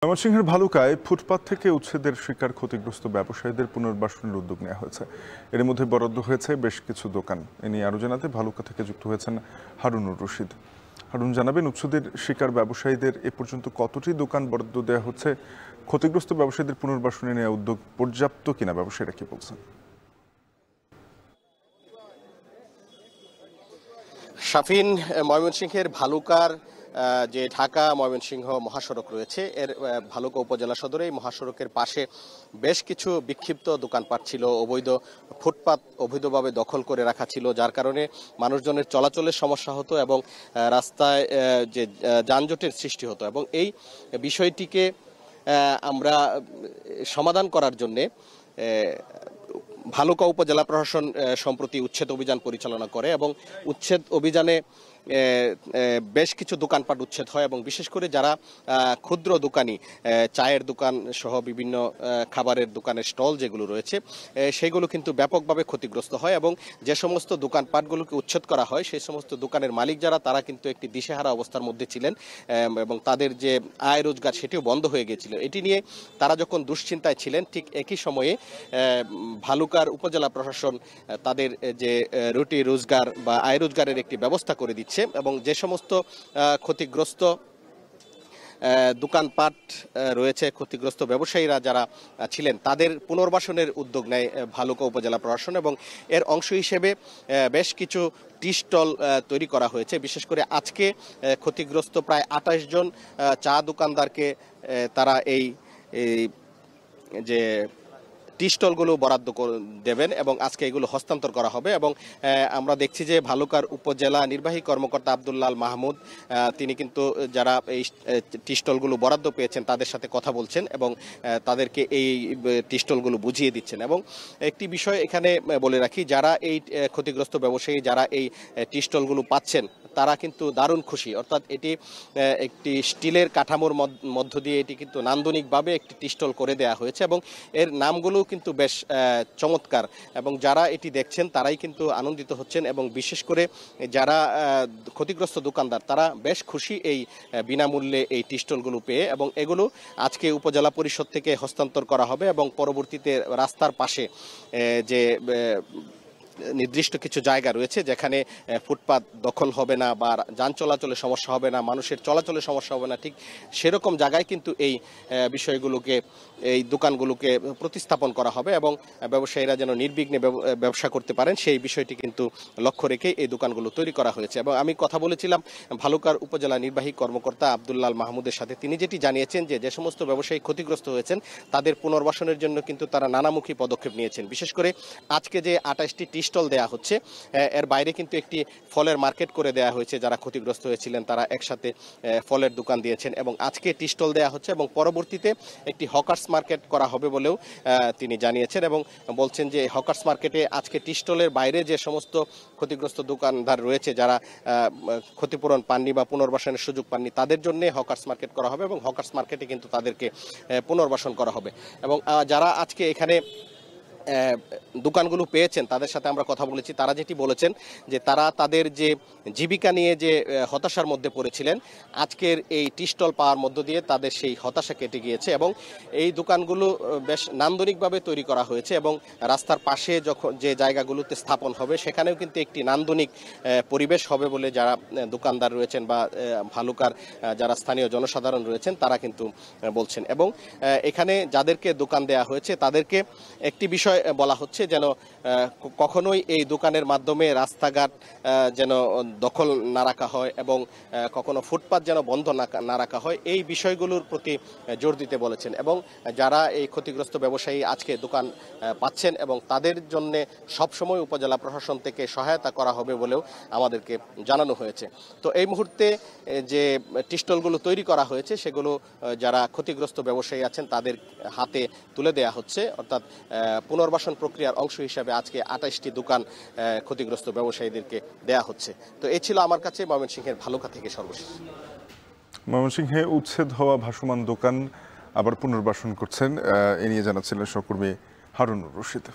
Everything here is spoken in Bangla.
ময়মনসিংহের ভালুকায় ফুটপাত থেকে উচ্ছেদের শিকার ক্ষতিগ্রস্ত ব্যবসায়ীদের পুনর্বাসনের উদ্যোগ নেওয়া হয়েছে। এর মধ্যে বরাদ্দ হয়েছে বেশ কিছু দোকান। এ নিয়ে আরও জানাতে ভালুকা থেকে যুক্ত হয়েছেন হারুনুর রশিদ। হারুন, জানাবেন উচ্ছেদের শিকার ব্যবসায়ীদের এ পর্যন্ত কতটি দোকান বরাদ্দ দেওয়া হচ্ছে, ক্ষতিগ্রস্ত ব্যবসায়ীদের পুনর্বাসনে নেওয়া উদ্যোগ পর্যাপ্ত কিনা, ব্যবসায়ীরা কি বলছেন? শাফিন, ময়মনসিংহের ভালুকার যে ঢাকা ময়মনসিংহ মহাসড়ক রয়েছে, এর ভালুকা উপজেলা সদরে এই মহাসড়কের পাশে বেশ কিছু বিক্ষিপ্ত দোকানপাট ছিল। অবৈধ ফুটপাত অবৈধভাবে দখল করে রাখা ছিল, যার কারণে মানুষজনের চলাচলের সমস্যা হতো এবং রাস্তায় যে যানজটের সৃষ্টি হতো। এবং এই বিষয়টিকে আমরা সমাধান করার জন্যে ভালুকা উপজেলা প্রশাসন সম্প্রতি উচ্ছেদ অভিযান পরিচালনা করে এবং উচ্ছেদ অভিযানে বেশ কিছু দোকানপাট উচ্ছেদ হয় এবং বিশেষ করে যারা ক্ষুদ্র দোকানি, চায়ের দোকান সহ বিভিন্ন খাবারের দোকানের স্টল যেগুলো রয়েছে, সেগুলো কিন্তু ব্যাপকভাবে ক্ষতিগ্রস্ত হয় এবং যে সমস্ত দোকানপাটগুলোকে উচ্ছেদ করা হয় সেই সমস্ত দোকানের মালিক যারা, তারা কিন্তু একটি দিশেহারা অবস্থার মধ্যে ছিলেন এবং তাদের যে আয় রোজগার সেটিও বন্ধ হয়ে গিয়েছিল। এটি নিয়ে তারা যখন দুশ্চিন্তায় ছিলেন, ঠিক একই সময়ে ভালুকার উপজেলা প্রশাসন তাদের যে রুটি রোজগার বা আয় রোজগারের একটি ব্যবস্থা করে দিচ্ছে এবং যে সমস্ত ক্ষতিগ্রস্ত দোকানপাট রয়েছে, ক্ষতিগ্রস্ত ব্যবসায়ীরা যারা ছিলেন, তাদের পুনর্বাসনের উদ্যোগ নেয় ভালুকা উপজেলা প্রশাসন এবং এর অংশ হিসেবে বেশ কিছু টি স্টল তৈরি করা হয়েছে। বিশেষ করে আজকে ক্ষতিগ্রস্ত প্রায় ২৮ জন চা দোকানদারকে তারা এই যে টি স্টলগুলো বরাদ্দ দেবেন এবং আজকে এগুলো হস্তান্তর করা হবে। এবং আমরা দেখছি যে ভালুকার উপজেলা নির্বাহী কর্মকর্তা আব্দুল্লাল মাহমুদ, তিনি কিন্তু যারা এই টি স্টলগুলো বরাদ্দ পেয়েছেন তাদের সাথে কথা বলছেন এবং তাদেরকে এই টি স্টলগুলো বুঝিয়ে দিচ্ছেন। এবং একটি বিষয় এখানে বলে রাখি, যারা এই ক্ষতিগ্রস্ত ব্যবসায়ী যারা এই টি স্টলগুলো পাচ্ছেন তারা কিন্তু দারুণ খুশি। অর্থাৎ এটি একটি স্টিলের কাঠামোর মধ্য দিয়ে এটি কিন্তু নান্দনিকভাবে একটি টি স্টল করে দেওয়া হয়েছে এবং এর নামগুলো কিন্তু বেশ চমৎকার এবং যারা এটি দেখছেন তারাই কিন্তু আনন্দিত হচ্ছেন এবং বিশেষ করে যারা ক্ষতিগ্রস্ত দোকানদার তারা বেশ খুশি এই বিনামূল্যে এই টি স্টলগুলো পেয়ে। এবং এগুলো আজকে উপজেলা পরিষদ থেকে হস্তান্তর করা হবে এবং পরবর্তীতে রাস্তার পাশে যে নির্দিষ্ট কিছু জায়গা রয়েছে যেখানে ফুটপাত দখল হবে না বা যান চলাচলের সমস্যা হবে না, মানুষের চলাচলের সমস্যা হবে না, ঠিক সেরকম জায়গায় কিন্তু এই বিষয়গুলোকে, এই দোকানগুলোকে প্রতিস্থাপন করা হবে এবং ব্যবসায়ীরা যেন নির্বিঘ্নে ব্যবসা করতে পারেন সেই বিষয়টি কিন্তু লক্ষ্য রেখে এই দোকানগুলো তৈরি করা হয়েছে। এবং আমি কথা বলেছিলাম ভালুকার উপজেলা নির্বাহী কর্মকর্তা আব্দুল্লাল মাহমুদের সাথে। তিনি যেটি জানিয়েছেন যে সমস্ত ব্যবসায়ী ক্ষতিগ্রস্ত হয়েছেন তাদের পুনর্বাসনের জন্য কিন্তু তারা নানামুখী পদক্ষেপ নিয়েছেন। বিশেষ করে আজকে যে ২৮টি টি স্টল দেওয়া হচ্ছে, এর বাইরে কিন্তু একটি ফলের মার্কেট করে দেওয়া হয়েছে। যারা ক্ষতিগ্রস্ত হয়েছিলেন তারা একসাথে ফলের দোকান দিয়েছেন এবং আজকে টি স্টল দেওয়া হচ্ছে এবং পরবর্তীতে একটি হকার্স মার্কেট করা হবে বলেও তিনি জানিয়েছেন এবং বলছেন যে হকার্স মার্কেটে আজকে টি স্টলের বাইরে যে সমস্ত ক্ষতিগ্রস্ত দোকানদার রয়েছে যারা ক্ষতিপূরণ পাননি বা পুনর্বাসনের সুযোগ পাননি, তাদের জন্য হকার্স মার্কেট করা হবে এবং হকার্স মার্কেটে কিন্তু তাদেরকে পুনর্বাসন করা হবে। এবং যারা আজকে এখানে দোকানগুলো পেয়েছেন তাদের সাথে আমরা কথা বলেছি। তারা যেটি বলেছেন যে তারা তাদের যে জীবিকা নিয়ে যে হতাশার মধ্যে পড়েছিলেন, আজকের এই টি স্টল পাওয়ার মধ্য দিয়ে তাদের সেই হতাশা কেটে গিয়েছে এবং এই দোকানগুলো বেশ নান্দনিকভাবে তৈরি করা হয়েছে এবং রাস্তার পাশে যখন যে জায়গাগুলোতে স্থাপন হবে সেখানেও কিন্তু একটি নান্দনিক পরিবেশ হবে বলে যারা দোকানদার রয়েছেন বা ভালুকার যারা স্থানীয় জনসাধারণ রয়েছেন তারা কিন্তু বলছেন। এবং এখানে যাদেরকে দোকান দেওয়া হয়েছে তাদেরকে একটি বিষয় বলা হচ্ছে, যেন কখনোই এই দোকানের মাধ্যমে রাস্তাঘাট যেন দখল না রাখা হয় এবং কখনো ফুটপাত যেন বন্ধ না রাখা হয়, এই বিষয়গুলোর প্রতি জোর দিতে বলেছেন। এবং যারা এই ক্ষতিগ্রস্ত ব্যবসায়ী আজকে দোকান পাচ্ছেন এবং তাদের জন্য সবসময় উপজেলা প্রশাসন থেকে সহায়তা করা হবে বলেও আমাদেরকে জানানো হয়েছে। তো এই মুহূর্তে যে টি স্টলগুলো তৈরি করা হয়েছে সেগুলো যারা ক্ষতিগ্রস্ত ব্যবসায়ী আছেন তাদের হাতে তুলে দেওয়া হচ্ছে। অর্থাৎ পুনর্বাসন প্রক্রিয়ার অংশ হিসাবে আজকে ২৮টি দোকান ক্ষতিগ্রস্ত ব্যবসায়ীদেরকে দেয়া হচ্ছে। তো এই ছিল আমার কাছে ময়মনসিংহের ভালুকা থেকে সর্বশেষ। ময়মনসিংহে উচ্ছেদ হওয়া ভাসমান দোকান আবার পুনর্বাসন করছেন, এ নিয়ে জানাচ্ছিলেন সহকর্মী হারুনুর রশিদ।